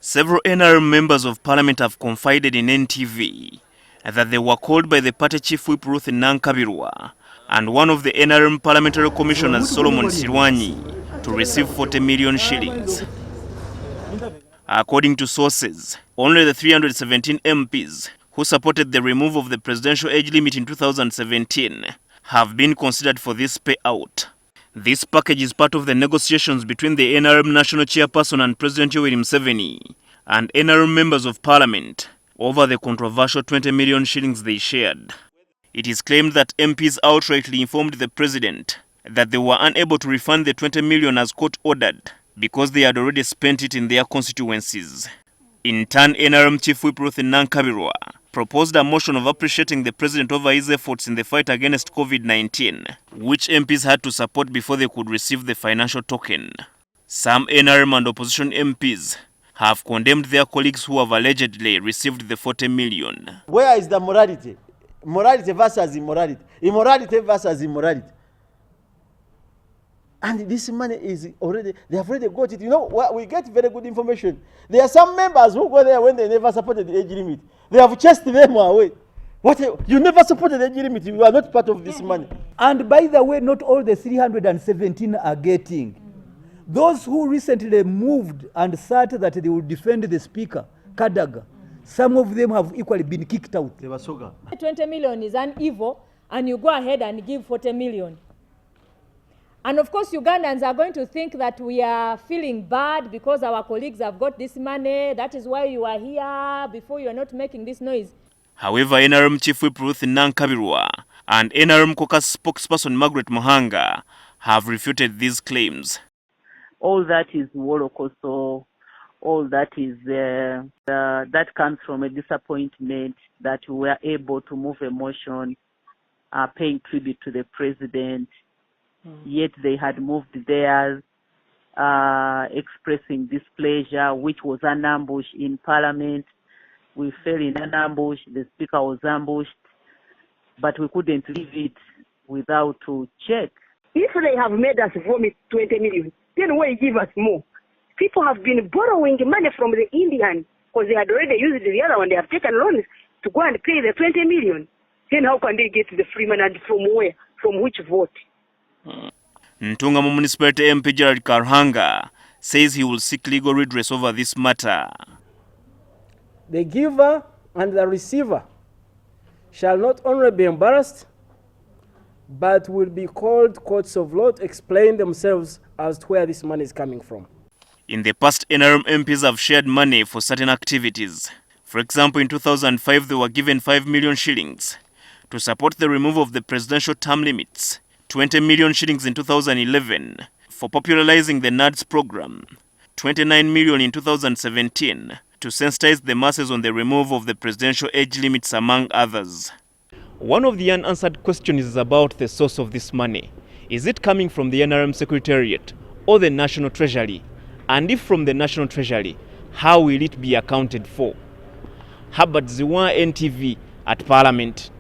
Several NRM members of parliament have confided in NTV that they were called by the party chief whip Ruth in Nankabirwa and one of the NRM parliamentary commissioners Solomon Sirwanyi to receive 40 million shillings. According to sources, only the 317 MPs who supported the removal of the presidential age limit in 2017 have been considered for this payout. This package is part of the negotiations between the NRM national chairperson and President Yoweri Museveni and NRM members of parliament over the controversial 20 million shillings they shared. It is claimed that MPs outrightly informed the president that they were unable to refund the 20 million as court ordered because they had already spent it in their constituencies. In turn, NRM Chief Whip Ruth in Nankabirwa proposed a motion of appreciating the president over his efforts in the fight against COVID-19, which MPs had to support before they could receive the financial token. Some NRM and opposition MPs have condemned their colleagues who have allegedly received the 40 million. Where is the morality? Morality versus immorality. Immorality versus immorality. And this money is already, they have already got it. You know, we get very good information. There are some members who go there when they never supported the age limit. They have chased them away. What? You never supported the age limit. You are not part of this money. And by the way, not all the 317 are getting. Those who recently moved and said that they will defend the speaker, Kadaga, some of them have equally been kicked out. They were so good. 20 million is an evil, and you go ahead and give 40 million. And of course, Ugandans are going to think that we are feeling bad because our colleagues have got this money. That is why you are here, before you are not making this noise. However, NRM Chief Whip Ruth in Nankabirwa and NRM caucus spokesperson Margaret Mohanga have refuted these claims. All that is Wolokoso, all that is that comes from a disappointment that we were able to move a motion paying tribute to the president. Yet they had moved theirs, expressing displeasure, which was an ambush in parliament. We fell in an ambush, the speaker was ambushed, but we couldn't leave it without to check. If they have made us vomit 20 million, then why give us more? People have been borrowing money from the Indian because they had already used the other one. They have taken loans to go and pay the 20 million. Then how can they get the free money, and from where? From which vote? Ntungamo Municipality MP Gerald Karhanga says he will seek legal redress over this matter. The giver and the receiver shall not only be embarrassed, but will be called courts of law to explain themselves as to where this money is coming from. In the past, NRM MPs have shared money for certain activities. For example, in 2005, they were given 5 million shillings to support the removal of the presidential term limits, 20 million shillings in 2011 for popularizing the NADS program, 29 million in 2017 to sensitize the masses on the removal of the presidential age limits, among others. One of the unanswered questions is about the source of this money. Is it coming from the NRM Secretariat or the National Treasury? And if from the National Treasury, how will it be accounted for? Herbert Zziwa, NTV at Parliament.